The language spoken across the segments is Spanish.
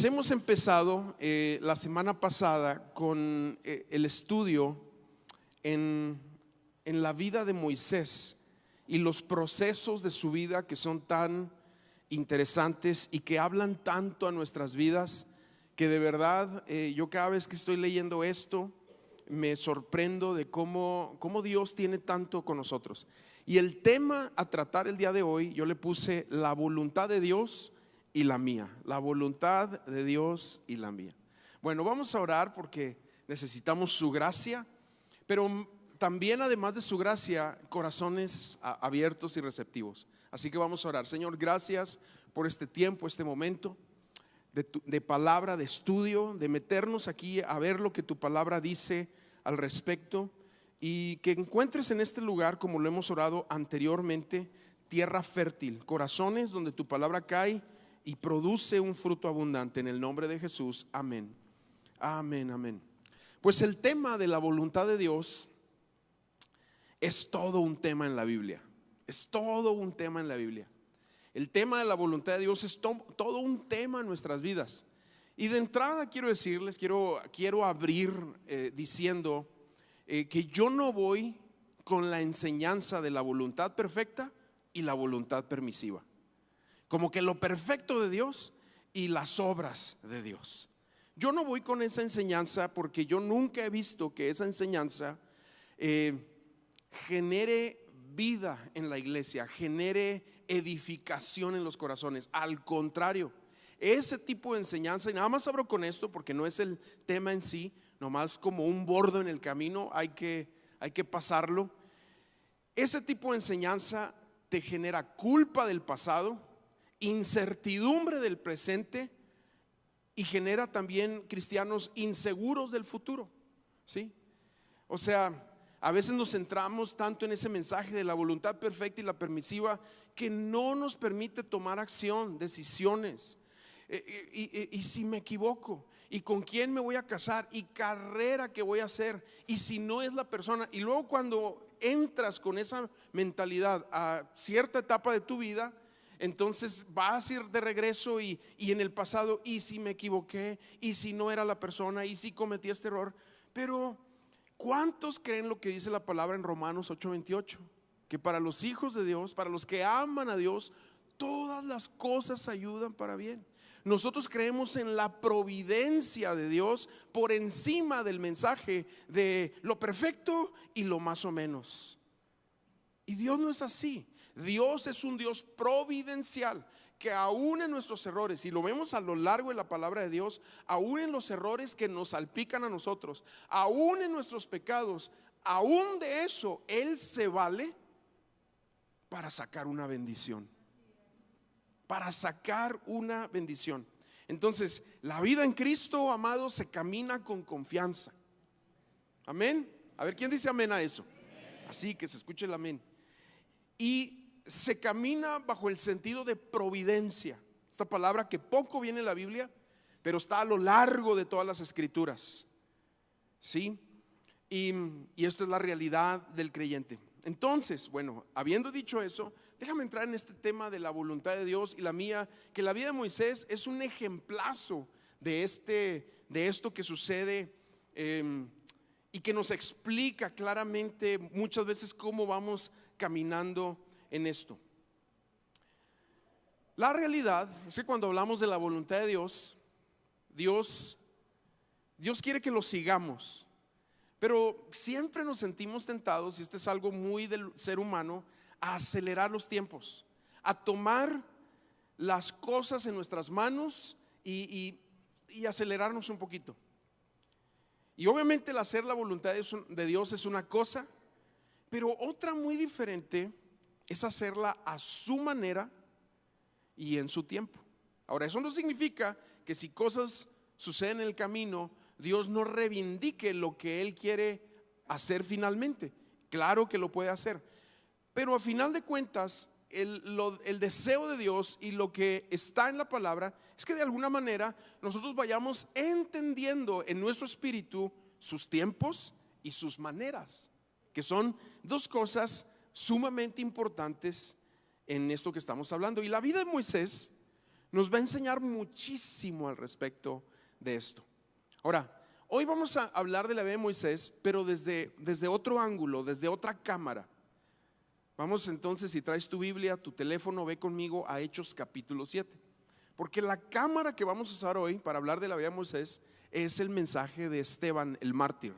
Hemos empezado la semana pasada con el estudio en la vida de Moisés y los procesos de su vida que son tan interesantes y que hablan tanto a nuestras vidas, que de verdad yo cada vez que estoy leyendo esto me sorprendo de cómo Dios tiene tanto con nosotros. Y el tema a tratar el día de hoy yo le puse la voluntad de Dios y la mía, la voluntad de Dios y la mía. Bueno, vamos a orar porque necesitamos su gracia, pero también, además de su gracia, corazones abiertos y receptivos. Así que vamos a orar. Señor, gracias por este tiempo, este momento de palabra, de estudio, de meternos aquí a ver lo que tu palabra dice al respecto, y que encuentres en este lugar, como lo hemos orado anteriormente, tierra fértil, corazones donde tu palabra cae y produce un fruto abundante. En el nombre de Jesús, amén. Amén, amén. Pues el tema de la voluntad de Dios es todo un tema en la Biblia. Es todo un tema en la Biblia. El tema de la voluntad de Dios es todo un tema en nuestras vidas. Y de entrada quiero decirles, quiero abrir diciendo que yo no voy con la enseñanza de la voluntad perfecta y la voluntad permisiva, como que lo perfecto de Dios y las obras de Dios. Yo no voy con esa enseñanza porque yo nunca he visto que esa enseñanza genere vida en la iglesia, genere edificación en los corazones. Al contrario, ese tipo de enseñanza, y nada más abro con esto porque no es el tema en sí, nomás como un bordo en el camino, hay que pasarlo. Ese tipo de enseñanza te genera culpa del pasado, incertidumbre del presente, y genera también cristianos inseguros del futuro, ¿sí? O sea, a veces nos centramos tanto en ese mensaje de la voluntad perfecta y la permisiva que no nos permite tomar acción, decisiones. Y si me equivoco, y con quién me voy a casar, y carrera que voy a hacer, y si no es la persona. Y luego cuando entras con esa mentalidad a cierta etapa de tu vida, entonces vas a ir de regreso y en el pasado, y si me equivoqué, y si no era la persona, y si cometí este error. Pero ¿cuántos creen lo que dice la palabra en Romanos 8:28? Que para los hijos de Dios, para los que aman a Dios, todas las cosas ayudan para bien. Nosotros creemos en la providencia de Dios por encima del mensaje de lo perfecto y lo más o menos. Y Dios no es así. Dios es un Dios providencial, que aún en nuestros errores, y lo vemos a lo largo de la palabra de Dios, aún en los errores que nos salpican a nosotros, aún en nuestros pecados, aún de eso Él se vale para sacar una bendición. Para sacar una bendición. Entonces, la vida en Cristo, amado, se camina con confianza. Amén. A ver, ¿quién dice amén a eso? Así que se escuche el amén. Y se camina bajo el sentido de providencia. Esta palabra que poco viene en la Biblia, pero está a lo largo de todas las escrituras, ¿sí? Y esto es la realidad del creyente. Entonces, bueno, habiendo dicho eso, déjame entrar en este tema de la voluntad de Dios y la mía, que la vida de Moisés es un ejemplazo de esto que sucede, y que nos explica claramente muchas veces cómo vamos caminando en esto. La realidad es que cuando hablamos de la voluntad de Dios, Dios quiere que lo sigamos. Pero siempre nos sentimos tentados, y este es algo muy del ser humano, a acelerar los tiempos, a tomar las cosas en nuestras manos y acelerarnos un poquito. Y obviamente el hacer la voluntad de Dios es una cosa, pero otra muy diferente es hacerla a su manera y en su tiempo. Ahora, eso no significa que si cosas suceden en el camino, Dios no reivindique lo que Él quiere hacer finalmente. Claro que lo puede hacer, pero a final de cuentas el deseo de Dios y lo que está en la palabra es que de alguna manera nosotros vayamos entendiendo en nuestro espíritu sus tiempos y sus maneras, que son dos cosas sumamente importantes en esto que estamos hablando. Y la vida de Moisés nos va a enseñar muchísimo al respecto de esto. Ahora, hoy vamos a hablar de la vida de Moisés, pero desde otro ángulo, desde otra cámara. Vamos entonces, si traes tu Biblia, tu teléfono, ve conmigo a Hechos capítulo 7. Porque la cámara que vamos a usar hoy para hablar de la vida de Moisés es el mensaje de Esteban el mártir.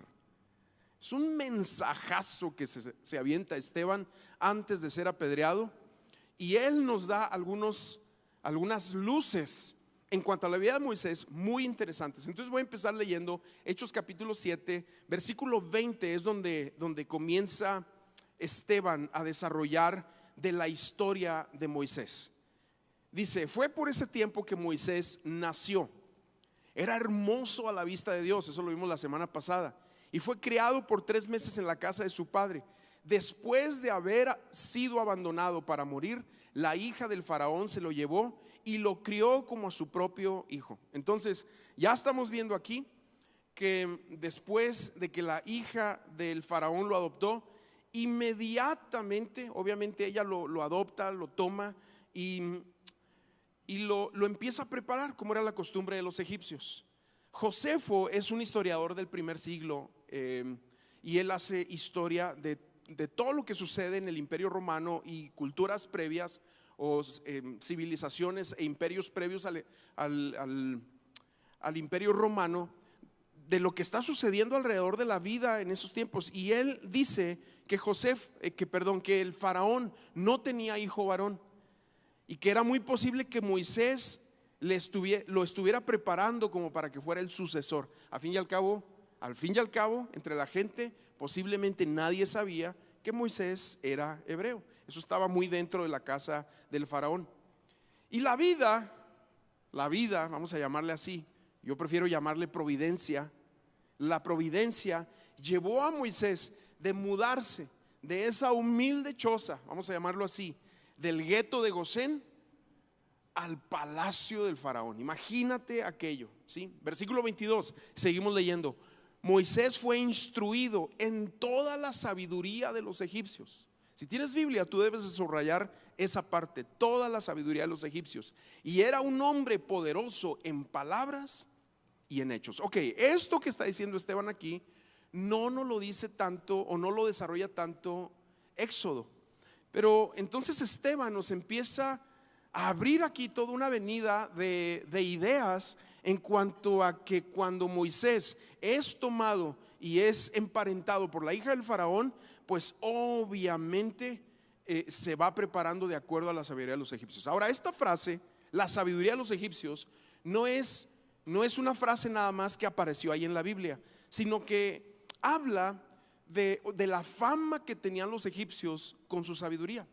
Es un mensajazo que se avienta Esteban antes de ser apedreado, y él nos da algunas luces en cuanto a la vida de Moisés muy interesantes. Entonces voy a empezar leyendo Hechos capítulo 7, versículo 20 es donde comienza Esteban a desarrollar de la historia de Moisés. Dice: fue por ese tiempo que Moisés nació. Era hermoso a la vista de Dios, eso lo vimos la semana pasada, y fue criado por 3 meses en la casa de su padre. Después de haber sido abandonado para morir, la hija del faraón se lo llevó y lo crió como a su propio hijo. Entonces ya estamos viendo aquí que después de que la hija del faraón lo adoptó, inmediatamente, obviamente ella lo adopta, lo toma y lo empieza a preparar como era la costumbre de los egipcios. Josefo es un historiador del primer siglo, y él hace historia de todo lo que sucede en el Imperio Romano y culturas previas o civilizaciones e imperios previos al Imperio Romano, de lo que está sucediendo alrededor de la vida en esos tiempos. Y él dice que que el faraón no tenía hijo varón, y que era muy posible que Moisés lo estuviera preparando como para que fuera el sucesor. Al fin y al cabo, entre la gente posiblemente nadie sabía que Moisés era hebreo. Eso estaba muy dentro de la casa del faraón. Y la vida, vamos a llamarle así, yo prefiero llamarle providencia. La providencia llevó a Moisés de mudarse de esa humilde choza, vamos a llamarlo así, del gueto de Gosén al palacio del faraón. Imagínate aquello, ¿sí? Versículo 22, seguimos leyendo. Moisés fue instruido en toda la sabiduría de los egipcios. Si tienes Biblia, tú debes de subrayar esa parte, toda la sabiduría de los egipcios. Y era un hombre poderoso en palabras y en hechos. Ok, esto que está diciendo Esteban aquí no nos lo dice tanto o no lo desarrolla tanto Éxodo. Pero entonces Esteban nos empieza a abrir aquí toda una avenida de ideas en cuanto a que cuando Moisés es tomado y es emparentado por la hija del faraón, pues obviamente se va preparando de acuerdo a la sabiduría de los egipcios. Ahora, esta frase, la sabiduría de los egipcios, no es una frase nada más que apareció ahí en la Biblia, sino que habla de la fama que tenían los egipcios con su sabiduría.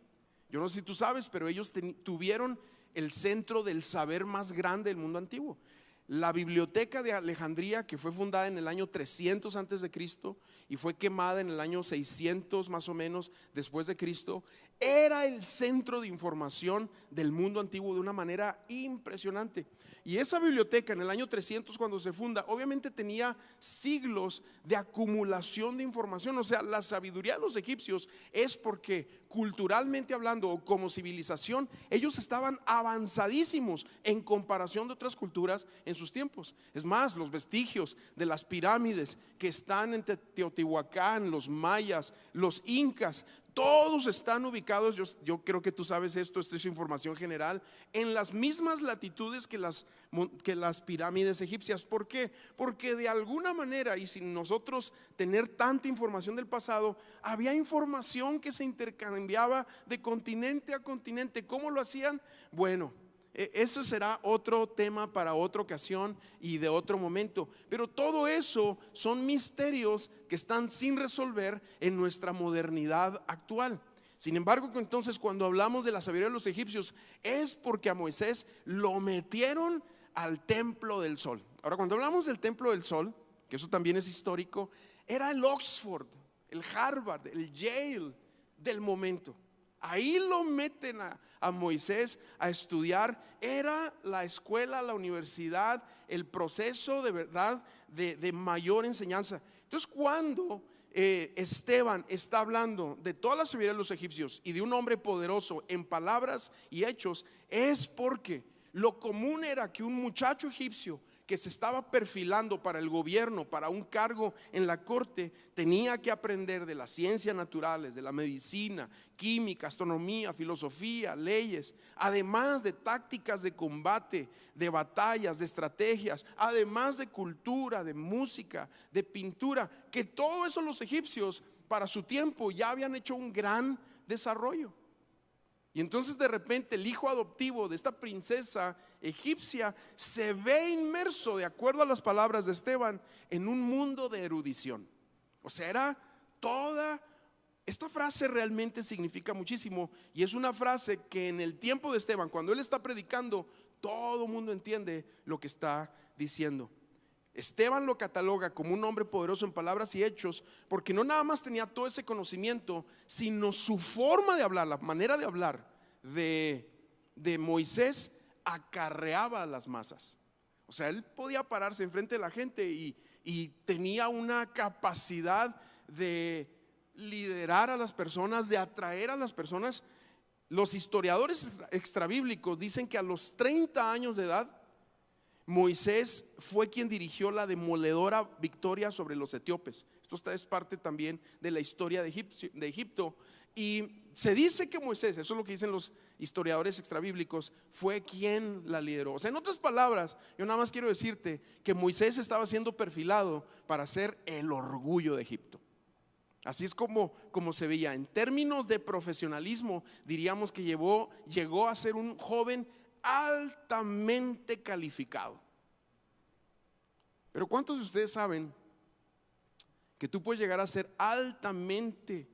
Yo no sé si tú sabes, pero ellos tuvieron el centro del saber más grande del mundo antiguo. La biblioteca de Alejandría, que fue fundada en el año 300 antes de Cristo y fue quemada en el año 600 más o menos después de Cristo, era el centro de información del mundo antiguo de una manera impresionante. Y esa biblioteca en el año 300, cuando se funda, obviamente tenía siglos de acumulación de información. O sea, la sabiduría de los egipcios es porque culturalmente hablando o como civilización, ellos estaban avanzadísimos en comparación de otras culturas en sus tiempos. Es más, los vestigios de las pirámides que están en Teotihuacán, los mayas, los incas, todos están ubicados, yo creo que tú sabes esto es información general, en las mismas latitudes que las pirámides egipcias. ¿Por qué? Porque de alguna manera, y sin nosotros tener tanta información del pasado, había información que se intercambiaba de continente a continente. ¿Cómo lo hacían? Bueno, ese será otro tema para otra ocasión y de otro momento. Pero todo eso son misterios que están sin resolver en nuestra modernidad actual. Sin embargo, entonces cuando hablamos de la sabiduría de los egipcios, es porque a Moisés lo metieron al templo del sol. Ahora, cuando hablamos del templo del sol, que eso también es histórico, era el Oxford, el Harvard, el Yale del momento. Ahí lo meten a Moisés a estudiar. Era la escuela, la universidad, el proceso de verdad de mayor enseñanza. Entonces, cuando Esteban está hablando de toda la sabiduría de los egipcios y de un hombre poderoso en palabras y hechos, es porque Lo común era que un muchacho egipcio que se estaba perfilando para el gobierno, para un cargo en la corte, tenía que aprender de las ciencias naturales, de la medicina, química, astronomía, filosofía, leyes, además de tácticas de combate, de batallas, de estrategias, además de cultura, de música, de pintura, que todo eso los egipcios para su tiempo ya habían hecho un gran desarrollo. Y entonces de repente el hijo adoptivo de esta princesa egipcia se ve inmerso, de acuerdo a las palabras de Esteban, en un mundo de erudición. O sea, era toda, esta frase realmente significa muchísimo, y es una frase que en el tiempo de Esteban, cuando él está predicando, todo el mundo entiende lo que está diciendo. Esteban lo cataloga como un hombre poderoso en palabras y hechos, porque no nada más tenía todo ese conocimiento, sino su forma de hablar, la manera de hablar de Moisés acarreaba a las masas. O sea, él podía pararse enfrente de la gente y tenía una capacidad de liderar a las personas, de atraer a las personas. Los historiadores extrabíblicos dicen que a los 30 años de edad Moisés fue quien dirigió la demoledora victoria sobre los etíopes. Esto es parte también de la historia de Egipto. Y se dice que Moisés, eso es lo que dicen los historiadores extrabíblicos, fue quien la lideró. O sea, en otras palabras, yo nada más quiero decirte que Moisés estaba siendo perfilado para ser el orgullo de Egipto. Así es como se veía. En términos de profesionalismo, diríamos que llegó a ser un joven altamente calificado. Pero ¿cuántos de ustedes saben que tú puedes llegar a ser altamente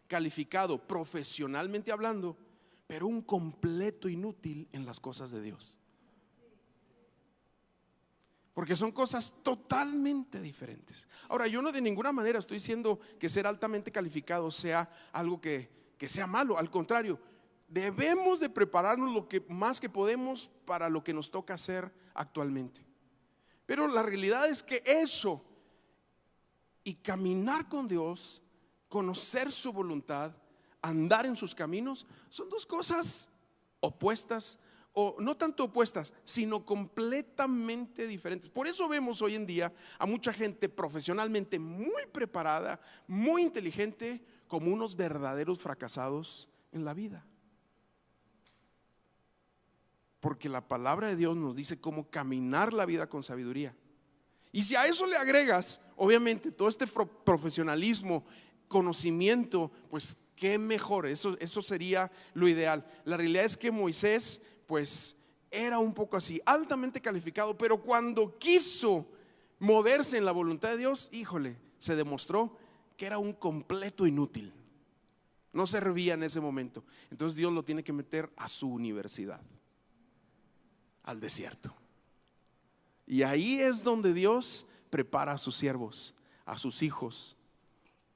calificado, profesionalmente hablando, pero un completo inútil en las cosas de Dios? Porque son cosas totalmente diferentes. Ahora, yo no de ninguna manera estoy diciendo que ser altamente calificado sea algo que sea malo. Al contrario, debemos de prepararnos lo que más que podemos para lo que nos toca hacer actualmente. Pero la realidad es que eso y caminar con Dios, conocer su voluntad, andar en sus caminos, son dos cosas opuestas, o no tanto opuestas, sino completamente diferentes. Por eso vemos hoy en día a mucha gente profesionalmente muy preparada, muy inteligente, como unos verdaderos fracasados en la vida. Porque la palabra de Dios nos dice cómo caminar la vida con sabiduría. Y si a eso le agregas, obviamente, todo este profesionalismo, conocimiento, pues qué mejor, eso sería lo ideal. La realidad es que Moisés, pues era un poco así, altamente calificado, pero cuando quiso moverse en la voluntad de Dios, híjole, se demostró que era un completo inútil. No servía en ese momento. Entonces Dios lo tiene que meter a su universidad, al desierto. Y ahí es donde Dios prepara a sus siervos, a sus hijos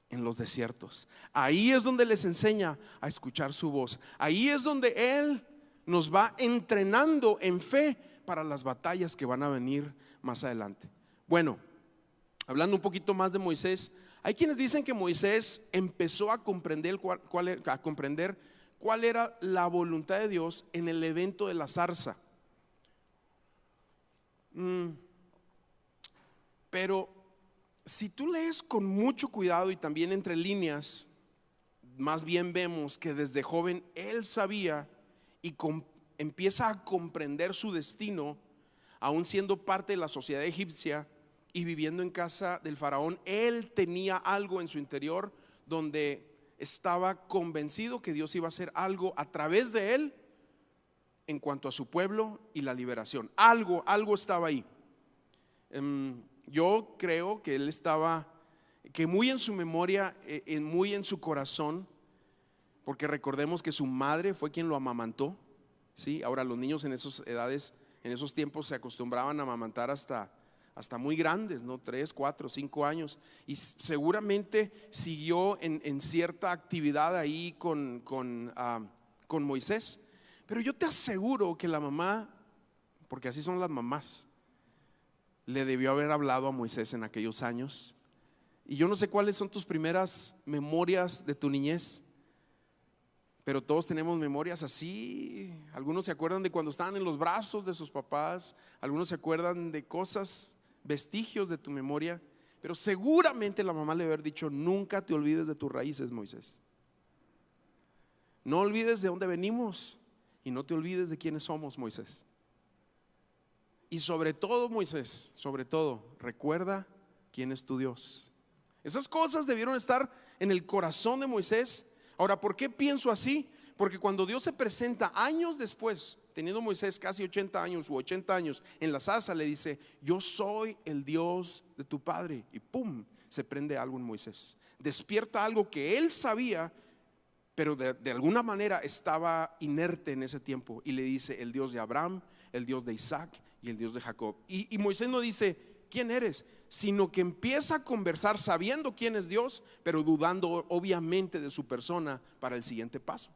en los desiertos. Ahí es donde les enseña a escuchar su voz. Ahí es donde Él nos va entrenando en fe para las batallas que van a venir más adelante. Bueno, hablando un poquito más de Moisés, hay quienes dicen que Moisés empezó a comprender cuál era la voluntad de Dios en el evento de la zarza. Pero si tú lees con mucho cuidado y también entre líneas, más bien vemos que desde joven él sabía y empieza a comprender su destino, aún siendo parte de la sociedad egipcia y viviendo en casa del faraón. Él tenía algo en su interior donde estaba convencido que Dios iba a hacer algo a través de él en cuanto a su pueblo y la liberación. Algo estaba ahí. Yo creo que él estaba, que muy en su memoria, muy en su corazón, porque recordemos que su madre fue quien lo amamantó, ¿sí? Ahora los niños en esas edades, en esos tiempos se acostumbraban a amamantar hasta muy grandes, ¿no? 3, 4, 5 años. Y seguramente siguió en cierta actividad ahí con Moisés. Pero yo te aseguro que la mamá, porque así son las mamás, le debió haber hablado a Moisés en aquellos años. Y yo no sé cuáles son tus primeras memorias de tu niñez, Pero todos tenemos memorias así. Algunos se acuerdan de cuando estaban en los brazos de sus papás, algunos se acuerdan de cosas, vestigios de tu memoria. Pero seguramente la mamá le debe haber dicho: nunca te olvides de tus raíces, Moisés. No olvides de dónde venimos y no te olvides de quiénes somos, Moisés. Y sobre todo, Moisés, sobre todo, recuerda quién es tu Dios. Esas cosas debieron estar en el corazón de Moisés. Ahora, ¿por qué pienso así? Porque cuando Dios se presenta años después, teniendo Moisés casi 80 años u 80 años en la zarza, le dice: yo soy el Dios de tu padre. Y pum, se prende algo en Moisés. Despierta algo que él sabía, pero de alguna manera estaba inerte en ese tiempo. Y le dice: el Dios de Abraham, el Dios de Isaac y el Dios de Jacob. Y Moisés no dice: ¿quién eres?, sino que empieza a conversar sabiendo quién es Dios, pero dudando obviamente de su persona para el siguiente paso.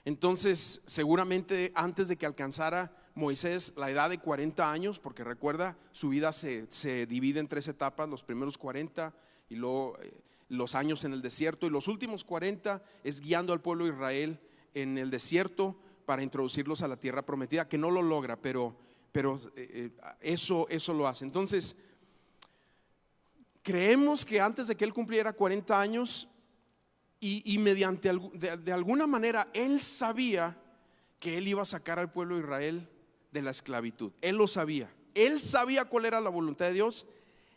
Entonces, seguramente antes de que alcanzara Moisés la edad de 40 años, porque recuerda, su vida se divide en 3 etapas: los primeros 40 y luego los años en el desierto, y los últimos 40 es guiando al pueblo de Israel en el desierto para introducirlos a la tierra prometida, que no lo logra, pero eso lo hace. Entonces, creemos que antes de que él cumpliera 40 años y mediante de alguna manera él sabía que él iba a sacar al pueblo de Israel de la esclavitud. Él lo sabía, él sabía cuál era la voluntad de Dios.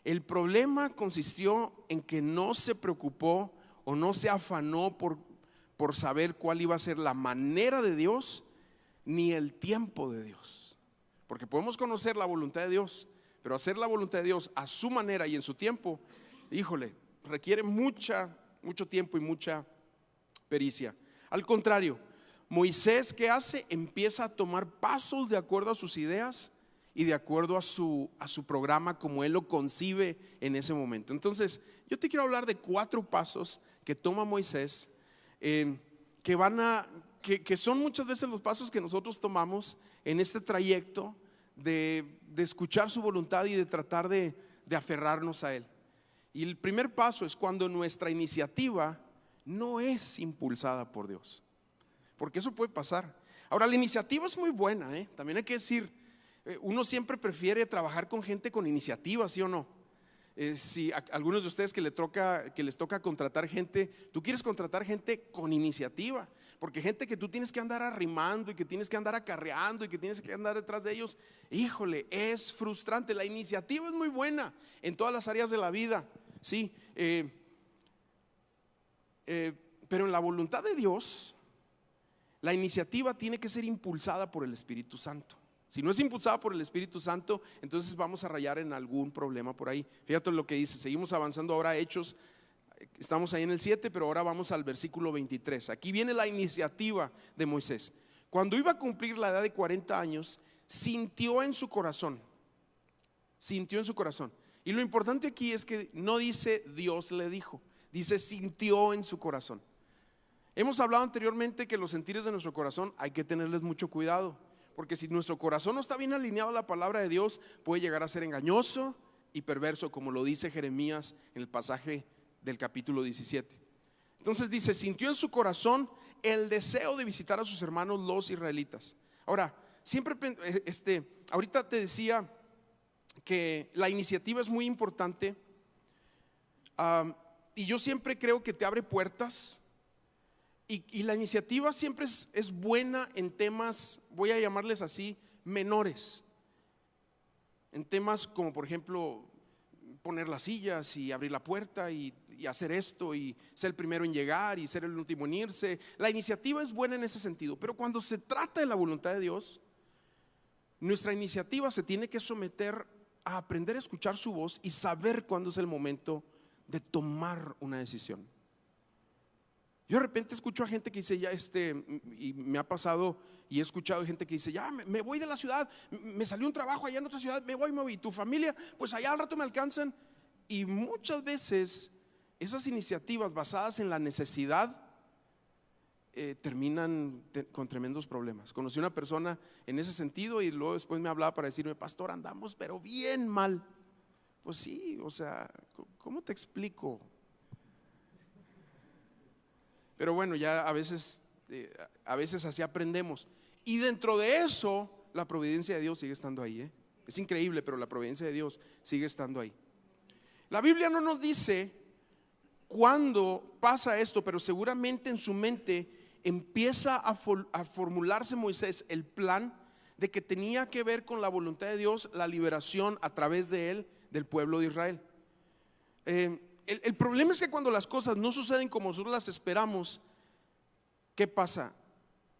El problema consistió en que no se preocupó o no se afanó por saber cuál iba a ser la manera de Dios ni el tiempo de Dios. Porque podemos conocer la voluntad de Dios, pero hacer la voluntad de Dios a su manera y en su tiempo, híjole, requiere mucho tiempo y mucha pericia. Al contrario, Moisés, ¿qué hace? Empieza a tomar pasos de acuerdo a sus ideas y de acuerdo a su programa como él lo concibe en ese momento. Entonces, yo te quiero hablar de 4 pasos que toma Moisés, que son muchas veces los pasos que nosotros tomamos en este trayecto de escuchar su voluntad y de tratar de aferrarnos a él. Y el primer paso es cuando nuestra iniciativa no es impulsada por Dios, porque eso puede pasar. Ahora, la iniciativa es muy buena, también hay que decir, uno siempre prefiere trabajar con gente con iniciativa, ¿sí o no? Si a algunos de ustedes que les toca contratar gente, tú quieres contratar gente con iniciativa, porque gente que tú tienes que andar arrimando y que tienes que andar acarreando y que tienes que andar detrás de ellos, híjole, es frustrante. La iniciativa es muy buena en todas las áreas de la vida, sí, pero en la voluntad de Dios, la iniciativa tiene que ser impulsada por el Espíritu Santo. Si no es impulsada por el Espíritu Santo, entonces vamos a rayar en algún problema por ahí. Fíjate lo que dice, seguimos avanzando ahora a Hechos, estamos ahí en el 7, pero ahora vamos al versículo 23. Aquí viene la iniciativa de Moisés. Cuando iba a cumplir la edad de 40 años, sintió en su corazón. Y lo importante aquí es que no dice Dios le dijo, dice sintió en su corazón. Hemos hablado anteriormente que los sentires de nuestro corazón hay que tenerles mucho cuidado, porque si nuestro corazón no está bien alineado a la palabra de Dios, puede llegar a ser engañoso y perverso, como lo dice Jeremías en el pasaje del capítulo 17. Entonces dice, sintió en su corazón el deseo de visitar a sus hermanos los israelitas. Ahora, siempre, ahorita te decía que la iniciativa es muy importante, y yo siempre creo que te abre puertas. Y la iniciativa siempre es buena en temas, voy a llamarles así, menores. En temas como por ejemplo poner las sillas y abrir la puerta y hacer esto y ser el primero en llegar y ser el último en irse. La iniciativa es buena en ese sentido, pero cuando se trata de la voluntad de Dios, nuestra iniciativa se tiene que someter a aprender a escuchar su voz y saber cuándo es el momento de tomar una decisión. Yo de repente escucho a gente que dice, ya y me ha pasado y he escuchado gente que dice, ya me voy de la ciudad, me salió un trabajo allá en otra ciudad, me voy, y tu familia, pues allá al rato me alcanzan. Y muchas veces esas iniciativas basadas en la necesidad terminan con tremendos problemas. Conocí una persona en ese sentido y luego después me hablaba para decirme, pastor, andamos pero bien mal. Pues sí, o sea, ¿cómo te explico? Pero bueno, ya a veces así aprendemos. Y dentro de eso, la providencia de Dios sigue estando ahí, ¿eh? Es increíble, pero la providencia de Dios sigue estando ahí. La Biblia no nos dice cuándo pasa esto, pero seguramente en su mente empieza a formularse Moisés el plan de que tenía que ver con la voluntad de Dios, la liberación a través de él del pueblo de Israel. El problema es que cuando las cosas no suceden como nosotros las esperamos, ¿qué pasa?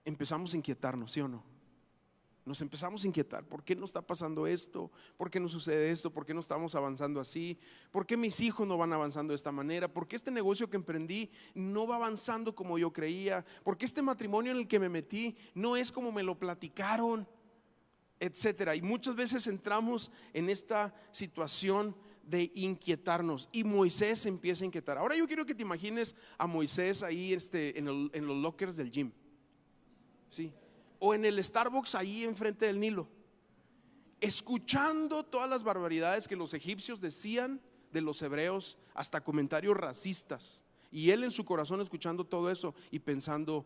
Empezamos a inquietarnos, ¿sí o no? Nos empezamos a inquietar. ¿Por qué no está pasando esto? ¿Por qué no sucede esto? ¿Por qué no estamos avanzando así? ¿Por qué mis hijos no van avanzando de esta manera? ¿Por qué este negocio que emprendí no va avanzando como yo creía? ¿Por qué este matrimonio en el que me metí no es como me lo platicaron? Etcétera. Y muchas veces entramos en esta situación de inquietarnos, y Moisés empieza a inquietar. Ahora yo quiero que te imagines a Moisés ahí en los lockers del gym, ¿sí? O en el Starbucks ahí enfrente del Nilo, escuchando todas las barbaridades que los egipcios decían de los hebreos, hasta comentarios racistas, y él en su corazón escuchando todo eso y pensando,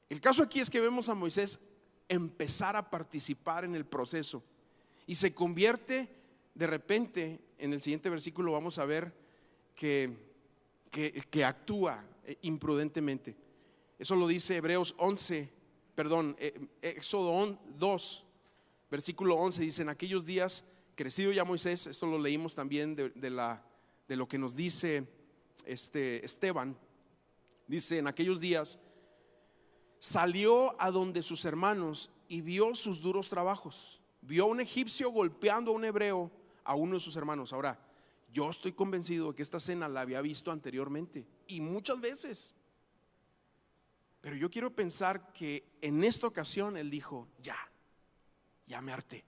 El caso aquí es que vemos a Moisés empezar a participar en el proceso, y se convierte de repente, en el siguiente versículo vamos a ver que actúa imprudentemente. Eso lo dice Éxodo 2, versículo 11, dice: en aquellos días, crecido ya Moisés, esto lo leímos también de lo que nos dice Esteban, dice: en aquellos días salió a donde sus hermanos y vio sus duros trabajos. Vio a un egipcio golpeando a un hebreo, a uno de sus hermanos. Ahora, yo estoy convencido de que esta escena la había visto anteriormente y muchas veces, pero yo quiero pensar que en esta ocasión él dijo: ya me harté,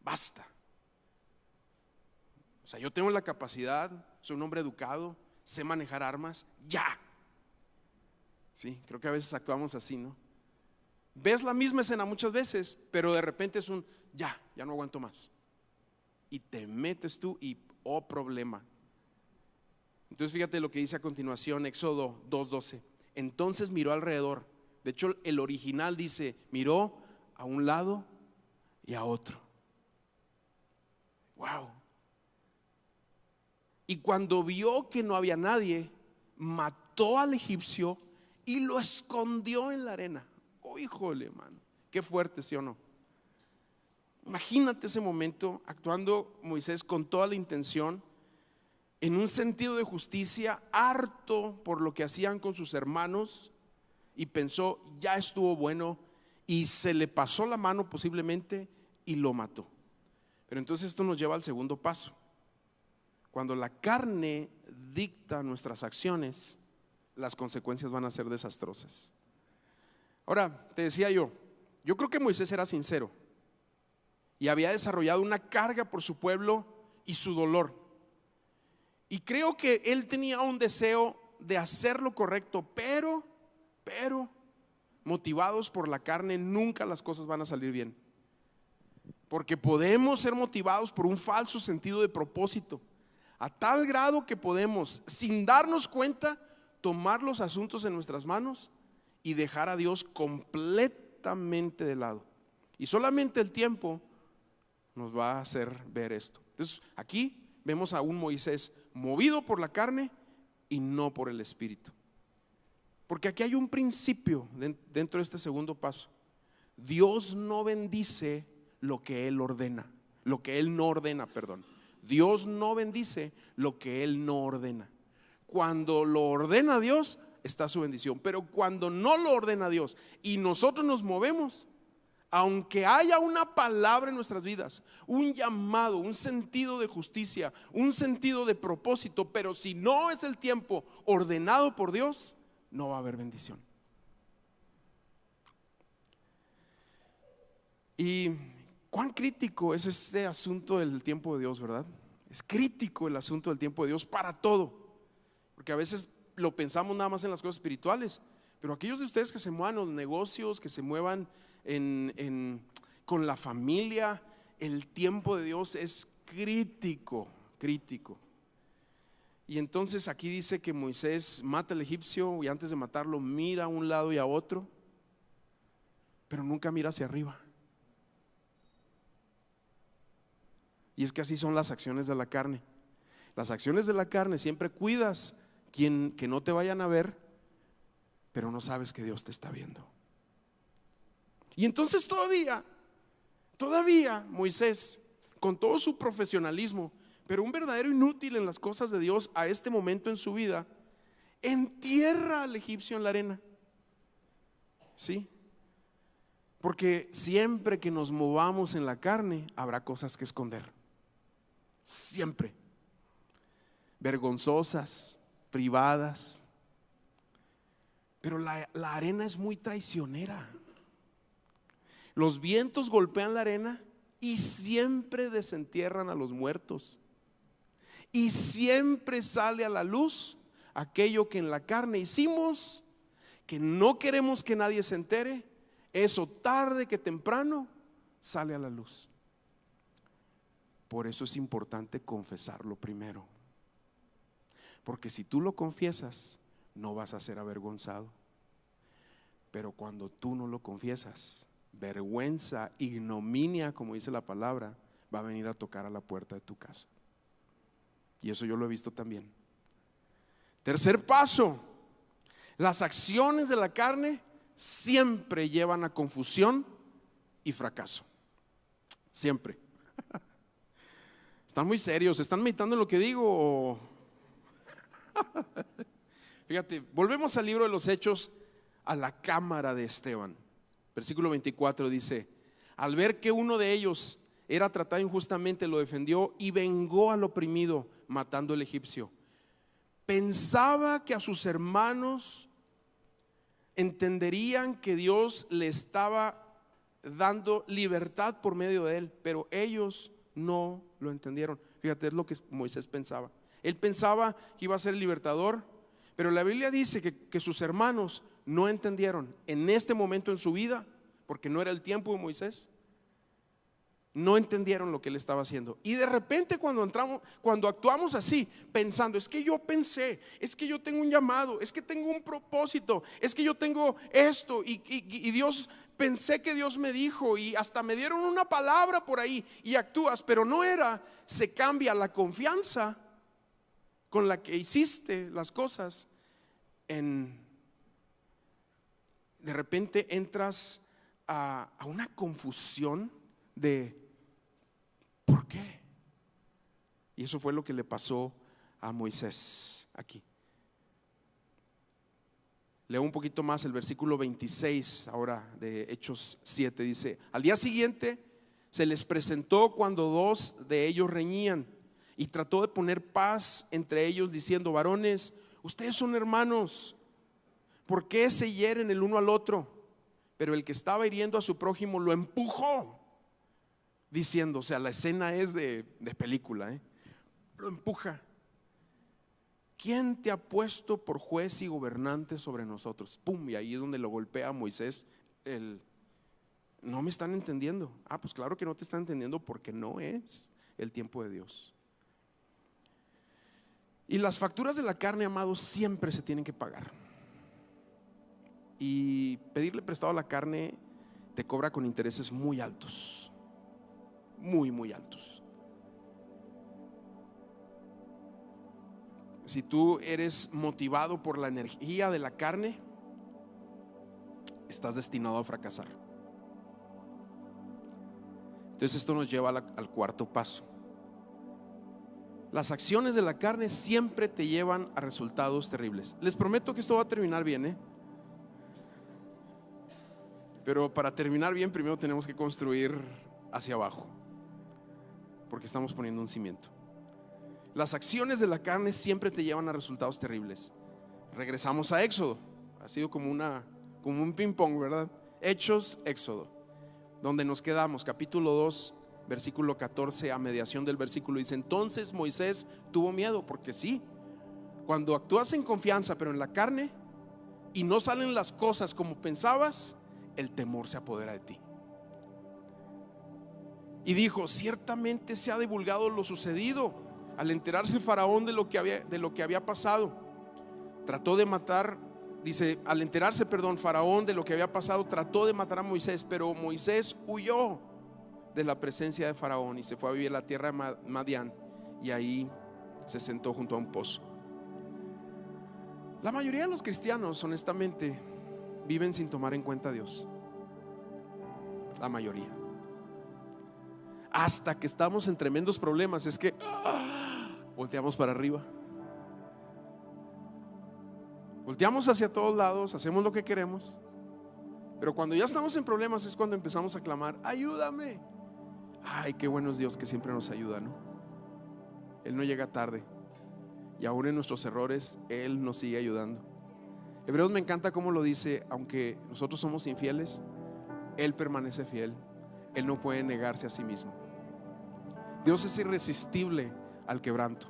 basta. O sea, yo tengo la capacidad, soy un hombre educado, sé manejar armas, ya. Sí, creo que a veces actuamos así, ¿no? Ves la misma escena muchas veces, pero de repente es un ya no aguanto más, y te metes tú y problema. Entonces fíjate lo que dice a continuación, Éxodo 2:12. Entonces miró alrededor. De hecho el original dice: miró a un lado y a otro. Wow. Y cuando vio que no había nadie, mató al egipcio y lo escondió en la arena. Híjole, mano, qué fuerte, ¿sí o no? Imagínate ese momento, actuando Moisés con toda la intención, en un sentido de justicia, harto por lo que hacían con sus hermanos, y pensó: ya estuvo bueno, y se le pasó la mano posiblemente y lo mató. Pero entonces esto nos lleva al segundo paso. Cuando la carne dicta nuestras acciones, las consecuencias van a ser desastrosas. Ahora, te decía yo creo que Moisés era sincero y había desarrollado una carga por su pueblo y su dolor, y creo que él tenía un deseo de hacer lo correcto, pero motivados por la carne nunca las cosas van a salir bien, porque podemos ser motivados por un falso sentido de propósito, a tal grado que podemos, sin darnos cuenta, tomar los asuntos en nuestras manos y dejar a Dios completamente de lado. Y solamente el tiempo nos va a hacer ver esto. Entonces aquí vemos a un Moisés movido por la carne y no por el espíritu. Porque aquí hay un principio dentro de este segundo paso. Dios no bendice lo que Él ordena, lo que Él no ordena, perdón. Dios no bendice lo que Él no ordena. Cuando lo ordena Dios, está su bendición, pero cuando no lo ordena Dios y nosotros nos movemos, aunque haya una palabra en nuestras vidas, un llamado, un sentido de justicia, un sentido de propósito, pero si no es el tiempo ordenado por Dios, no va a haber bendición. Y cuán crítico es este asunto del tiempo de Dios, ¿verdad? Es crítico el asunto del tiempo de Dios para todo, porque a veces lo pensamos nada más en las cosas espirituales, pero aquellos de ustedes que se muevan en los negocios, que se muevan con la familia, el tiempo de Dios es crítico. Y entonces aquí dice que Moisés mata al egipcio y antes de matarlo mira a un lado y a otro, pero nunca mira hacia arriba. Y es que así son las acciones de la carne. Las acciones de la carne siempre cuidas que no te vayan a ver, pero no sabes que Dios te está viendo. Y entonces todavía Moisés, con todo su profesionalismo, pero un verdadero inútil en las cosas de Dios a este momento en su vida, entierra al egipcio en la arena. ¿Sí? Porque siempre que nos movamos en la carne habrá cosas que esconder. Siempre. Vergonzosas, privadas. Pero la arena es muy traicionera. Los vientos golpean la arena y siempre desentierran a los muertos. Y siempre sale a la luz aquello que en la carne hicimos, que no queremos que nadie se entere. Eso tarde que temprano sale a la luz. Por eso es importante confesarlo primero. Porque si tú lo confiesas, no vas a ser avergonzado. Pero cuando tú no lo confiesas, vergüenza, ignominia, como dice la palabra, va a venir a tocar a la puerta de tu casa. Y eso yo lo he visto también. Tercer paso: las acciones de la carne siempre llevan a confusión y fracaso. Siempre. ¿Están muy serios? ¿Están meditando en lo que digo? Fíjate, volvemos al libro de los Hechos, a la cámara de Esteban. Versículo 24 dice: al ver que uno de ellos era tratado injustamente, lo defendió y vengó al oprimido, matando al egipcio. Pensaba que a sus hermanos entenderían que Dios le estaba dando libertad por medio de él, pero ellos no lo entendieron. Fíjate, es lo que Moisés pensaba. Él pensaba que iba a ser el libertador, pero la Biblia dice que sus hermanos no entendieron en este momento en su vida, porque no era el tiempo de Moisés. No entendieron lo que él estaba haciendo. Y de repente cuando actuamos así, pensando, es que yo pensé, es que yo tengo un llamado, es que tengo un propósito, es que yo tengo esto y Dios, pensé que Dios me dijo y hasta me dieron una palabra por ahí, y actúas, pero no era. Se cambia la confianza con la que hiciste las cosas de repente entras a una confusión de ¿por qué? Y eso fue lo que le pasó a Moisés aquí. Leo un poquito más el versículo 26 ahora de Hechos 7. Dice: al día siguiente se les presentó cuando dos de ellos reñían y trató de poner paz entre ellos, diciendo: varones, ustedes son hermanos, ¿por qué se hieren el uno al otro? Pero el que estaba hiriendo a su prójimo lo empujó, diciendo, o sea, la escena es de película, lo empuja: ¿quién te ha puesto por juez y gobernante sobre nosotros? Pum, y ahí es donde lo golpea a Moisés. No me están entendiendo. Pues claro que no te están entendiendo, porque no es el tiempo de Dios. Y las facturas de la carne, amados, siempre se tienen que pagar. Y pedirle prestado a la carne te cobra con intereses muy altos. Muy, muy altos. Si tú eres motivado por la energía de la carne, estás destinado a fracasar. Entonces esto nos lleva al cuarto paso. Las acciones de la carne siempre te llevan a resultados terribles. Les prometo que esto va a terminar bien, pero para terminar bien primero tenemos que construir hacia abajo, porque estamos poniendo un cimiento. Las acciones de la carne siempre te llevan a resultados terribles. Regresamos a Éxodo. Ha sido como un ping pong, ¿verdad? Hechos, Éxodo, donde nos quedamos, capítulo 2, versículo 14, a mediación del versículo dice: entonces Moisés tuvo miedo, porque sí, cuando actúas en confianza pero en la carne y no salen las cosas como pensabas, el temor se apodera de ti. Y dijo: ciertamente se ha divulgado lo sucedido, Al enterarse Faraón de lo que había pasado, trató de matar. Dice, al enterarse, Faraón de lo que había pasado, trató de matar a Moisés, pero Moisés huyó de la presencia de Faraón y se fue a vivir en la tierra de Madián, y ahí se sentó junto a un pozo. La mayoría de los cristianos, honestamente, viven sin tomar en cuenta a Dios. La mayoría. Hasta que estamos en tremendos problemas es que volteamos para arriba. Volteamos hacia todos lados, hacemos lo que queremos. Pero cuando ya estamos en problemas es cuando empezamos a clamar: ayúdame. Ay, qué bueno es Dios, que siempre nos ayuda, ¿no? Él no llega tarde, y aún en nuestros errores Él nos sigue ayudando. Hebreos me encanta cómo lo dice: aunque nosotros somos infieles, Él permanece fiel. Él no puede negarse a sí mismo. Dios es irresistible al quebranto,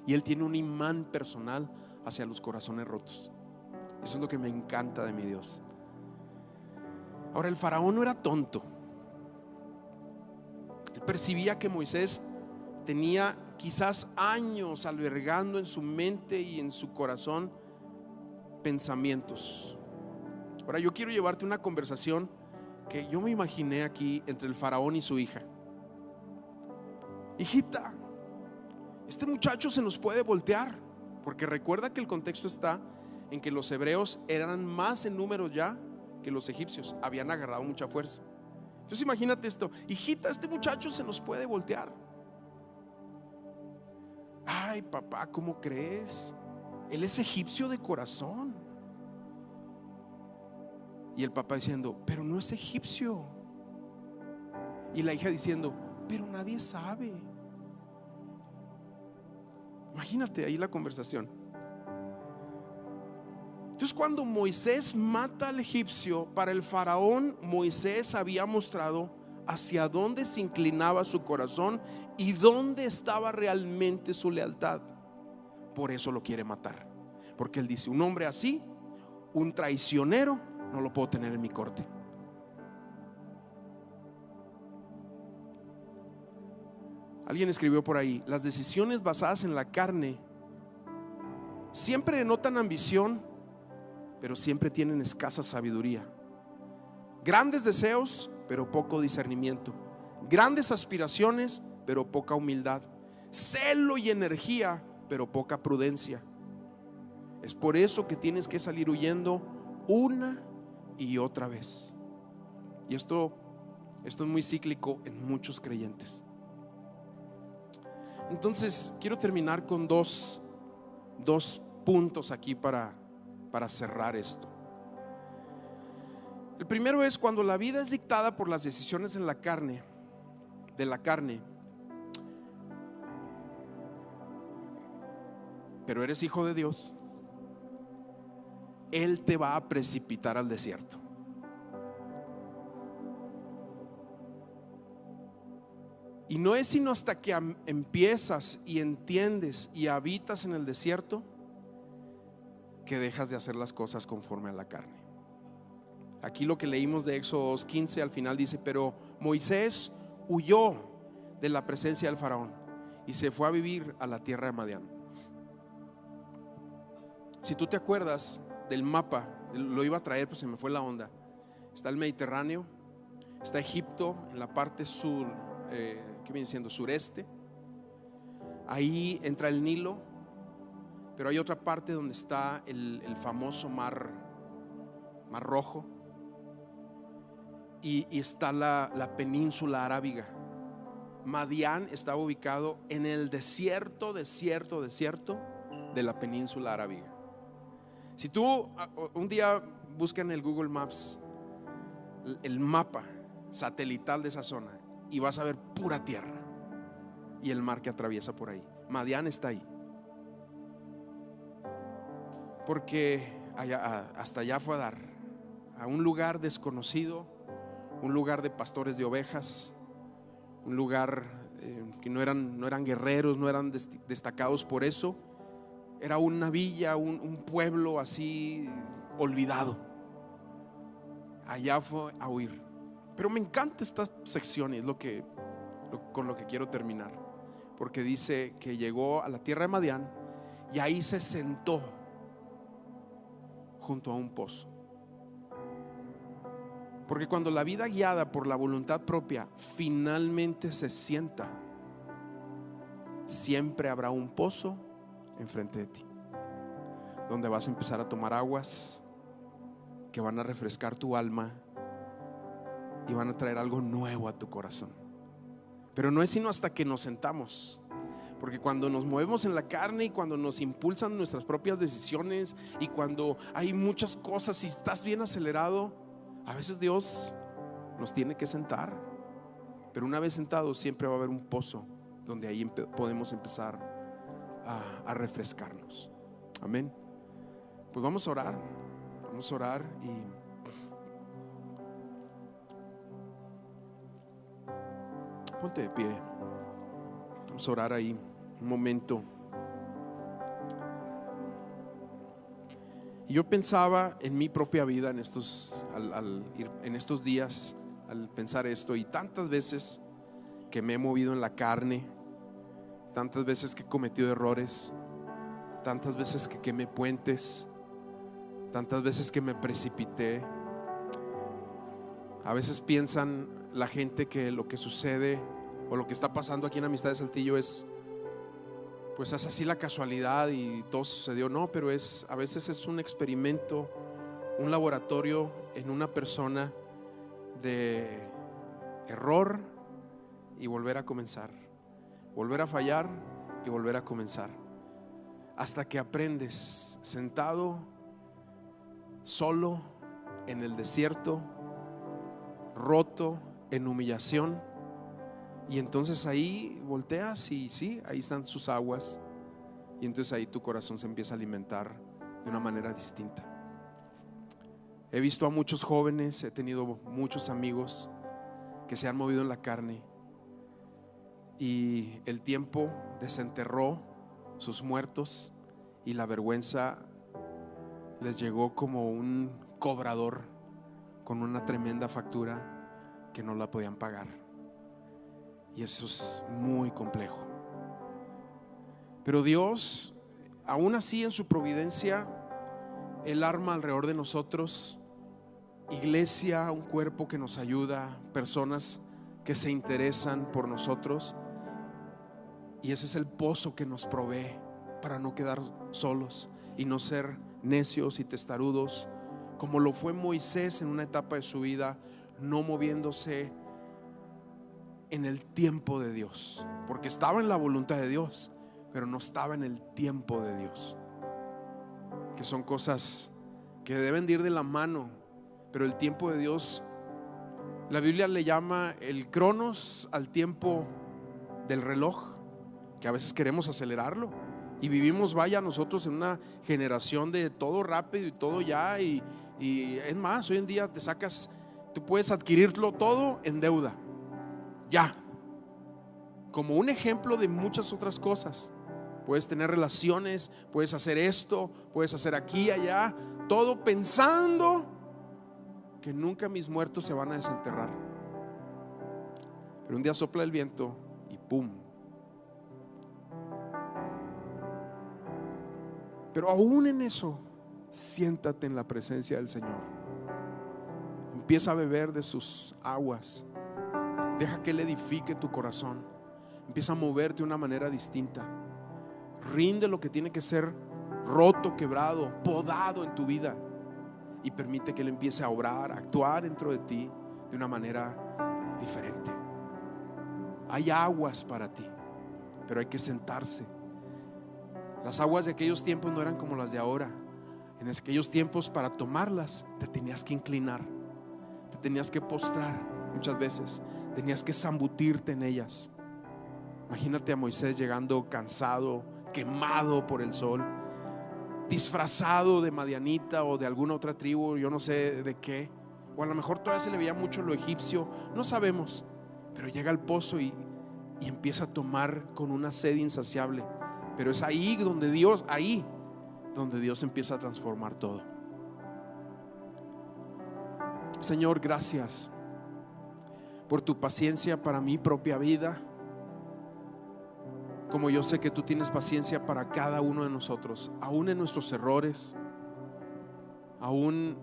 y Él tiene un imán personal hacia los corazones rotos. Eso es lo que me encanta de mi Dios. Ahora, el faraón no era tonto. Él percibía que Moisés tenía quizás años albergando en su mente y en su corazón pensamientos. Ahora, yo quiero llevarte una conversación que yo me imaginé aquí entre el faraón y su hija. Hijita, este muchacho se nos puede voltear, porque recuerda que el contexto está en que los hebreos eran más en número ya que los egipcios, habían agarrado mucha fuerza. Entonces imagínate esto: hijita, este muchacho se nos puede voltear. Ay, papá, ¿cómo crees? Él es egipcio de corazón. Y el papá diciendo: pero no es egipcio. Y la hija diciendo: pero nadie sabe. Imagínate ahí la conversación. Entonces, cuando Moisés mata al egipcio, para el faraón, Moisés había mostrado hacia dónde se inclinaba su corazón y dónde estaba realmente su lealtad. Por eso lo quiere matar, porque él dice: un hombre así, un traicionero, no lo puedo tener en mi corte. Alguien escribió por ahí: las decisiones basadas en la carne siempre denotan ambición, pero siempre tienen escasa sabiduría. Grandes deseos, pero poco discernimiento. Grandes aspiraciones, pero poca humildad. Celo y energía, pero poca prudencia. Es por eso que tienes que salir huyendo una y otra vez. Y esto es muy cíclico en muchos creyentes. Entonces quiero terminar con dos puntos aquí para cerrar esto. El primero es: cuando la vida es dictada por las decisiones de la carne, pero eres hijo de Dios, Él te va a precipitar al desierto. Y no es sino hasta que empiezas y entiendes y habitas en el desierto que dejas de hacer las cosas conforme a la carne. Aquí lo que leímos de Éxodo 2:15 al final dice: pero Moisés huyó de la presencia del faraón y se fue a vivir a la tierra de Madián. Si tú te acuerdas del mapa, lo iba a traer, pues se me fue la onda. Está el Mediterráneo, está Egipto en la parte sur, ¿qué viene siendo? Sureste. Ahí entra el Nilo, pero hay otra parte donde está el famoso mar Rojo, y está la península arábiga. Madián estaba ubicado en el desierto de la península arábiga. Si tú un día busca en el Google Maps el mapa satelital de esa zona, y vas a ver pura tierra y el mar que atraviesa por ahí. Madián está ahí, porque hasta allá fue a dar a un lugar desconocido, un lugar de pastores de ovejas, un lugar que no eran guerreros, no eran destacados por eso. Era una villa, un pueblo así olvidado. Allá fue a huir. Pero me encanta esta sección y es con lo que quiero terminar. porque dice que llegó a la tierra de Madián y ahí se sentó junto a un pozo. Porque cuando la vida guiada por la voluntad propia finalmente se sienta, siempre habrá un pozo enfrente de ti, donde vas a empezar a tomar aguas que van a refrescar tu alma y van a traer algo nuevo a tu corazón. Pero no es sino hasta que nos sentamos, porque cuando nos movemos en la carne y cuando nos impulsan nuestras propias decisiones y cuando hay muchas cosas y estás bien acelerado, a veces Dios nos tiene que sentar. Pero una vez sentados siempre va a haber un pozo donde ahí podemos empezar a refrescarnos. Amén. Pues vamos a orar. Vamos a orar y ponte de pie. Vamos a orar ahí un momento. Y yo pensaba en mi propia vida en estos días, al pensar esto, y tantas veces que me he movido en la carne, tantas veces que he cometido errores, tantas veces que quemé puentes, tantas veces que me precipité. A veces piensan la gente que lo que sucede o lo que está pasando aquí en Amistad de Saltillo es así la casualidad y todo sucedió. No, pero a veces es un experimento, un laboratorio en una persona de error y volver a comenzar, volver a fallar y volver a comenzar, hasta que aprendes sentado, solo, en el desierto, roto, en humillación. Y entonces ahí volteas y sí, ahí están sus aguas. Y entonces ahí tu corazón se empieza a alimentar de una manera distinta. He visto a muchos jóvenes, he tenido muchos amigos que se han movido en la carne y el tiempo desenterró sus muertos y la vergüenza les llegó como un cobrador con una tremenda factura que no la podían pagar. Y eso es muy complejo. Pero Dios, aún así en su providencia, Él arma alrededor de nosotros iglesia, un cuerpo que nos ayuda, personas que se interesan por nosotros. Y ese es el pozo que nos provee para no quedar solos y no ser necios y testarudos, como lo fue Moisés en una etapa de su vida, no moviéndose en el tiempo de Dios, porque estaba en la voluntad de Dios, pero no estaba en el tiempo de Dios, que son cosas que deben de ir de la mano. Pero el tiempo de Dios, la Biblia le llama el cronos al tiempo del reloj, que a veces queremos acelerarlo y vivimos, vaya, nosotros en una generación de todo rápido y todo ya, y es más, hoy en día tú puedes adquirirlo todo en deuda ya, como un ejemplo de muchas otras cosas. Puedes tener relaciones, puedes hacer esto, puedes hacer aquí, allá, todo pensando que nunca mis muertos se van a desenterrar. Pero un día sopla el viento y ¡pum! Pero aún en eso, siéntate en la presencia del Señor. Empieza a beber de sus aguas. Deja que Él edifique tu corazón. Empieza a moverte de una manera distinta. Rinde lo que tiene que ser roto, quebrado, podado en tu vida, y permite que Él empiece a obrar, a actuar dentro de ti de una manera diferente. Hay aguas para ti, pero hay que sentarse. Las aguas de aquellos tiempos no eran como las de ahora. En aquellos tiempos, para tomarlas te tenías que inclinar, te tenías que postrar muchas veces, tenías que zambutirte en ellas. Imagínate a Moisés llegando cansado, quemado por el sol, disfrazado de madianita o de alguna otra tribu, yo no sé de qué, o a lo mejor todavía se le veía mucho lo egipcio, no sabemos, pero llega al pozo y empieza a tomar con una sed insaciable. Pero es ahí donde Dios empieza a transformar todo. Señor, gracias por tu paciencia para mi propia vida. como yo sé que tú tienes paciencia para cada uno de nosotros, aún en nuestros errores, aún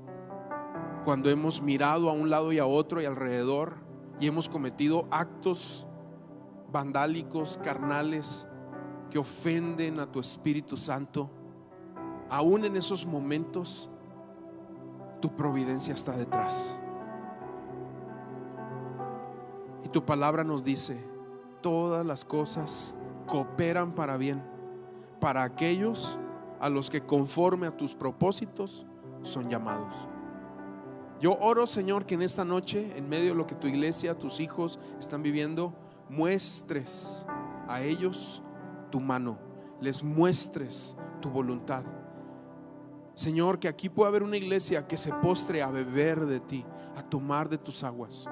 cuando hemos mirado a un lado y a otro y alrededor y hemos cometido actos vandálicos, carnales, que ofenden a tu Espíritu Santo. Aún en esos momentos tu providencia está detrás, y tu palabra nos dice: todas las cosas cooperan para bien para aquellos a los que conforme a tus propósitos son llamados. Yo oro, Señor, que en esta noche, en medio de lo que tu iglesia, tus hijos están viviendo, muestres a ellos tu mano, les muestres tu voluntad. Señor, que aquí pueda haber una iglesia que se postre a beber de ti, a tomar de tus aguas.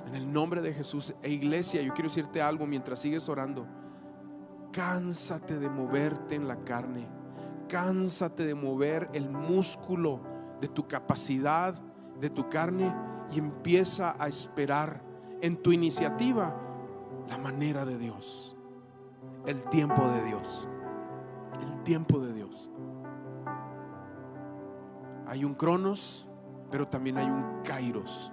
En el nombre de Jesús. Iglesia, yo quiero decirte algo mientras sigues orando: cánsate de moverte en la carne, cánsate de mover el músculo de tu capacidad, de tu carne, y empieza a esperar en tu iniciativa la manera de Dios, el tiempo de Dios, el tiempo de Dios. Hay un cronos, pero también hay un kairos.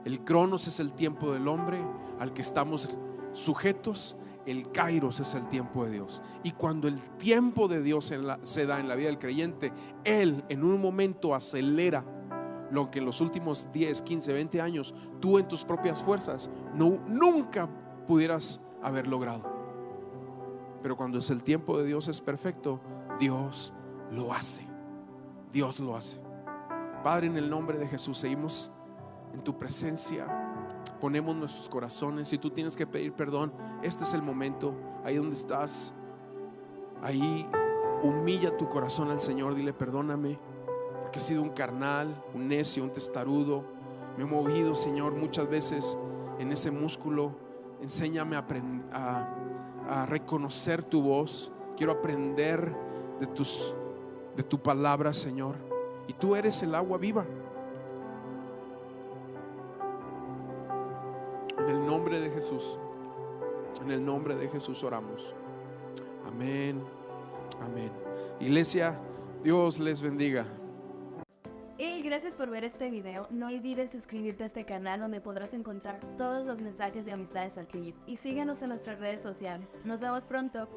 El cronos es el tiempo del hombre al que estamos sujetos. El kairos es el tiempo de Dios. Y cuando el tiempo de Dios se da en la vida del creyente, Él en un momento acelera lo que en los últimos 10, 15, 20 años tú en tus propias fuerzas nunca pudieras haber logrado. Pero cuando es el tiempo de Dios, es perfecto, Dios lo hace. Dios lo hace. Padre, en el nombre de Jesús, seguimos en tu presencia, ponemos nuestros corazones. Si tú tienes que pedir perdón, este es el momento. Ahí donde estás, ahí humilla tu corazón al Señor. Dile: perdóname porque he sido un carnal, un necio, un testarudo. Me he movido, Señor, muchas veces en ese músculo. Enséñame a reconocer tu voz. Quiero aprender de tu palabra, Señor. Y tú eres el agua viva. En el nombre de Jesús, en el nombre de Jesús oramos. Amén, amén. Iglesia, Dios les bendiga. Y gracias por ver este video. No olvides suscribirte a este canal, donde podrás encontrar todos los mensajes de amistades al clip. Y síguenos en nuestras redes sociales. Nos vemos pronto.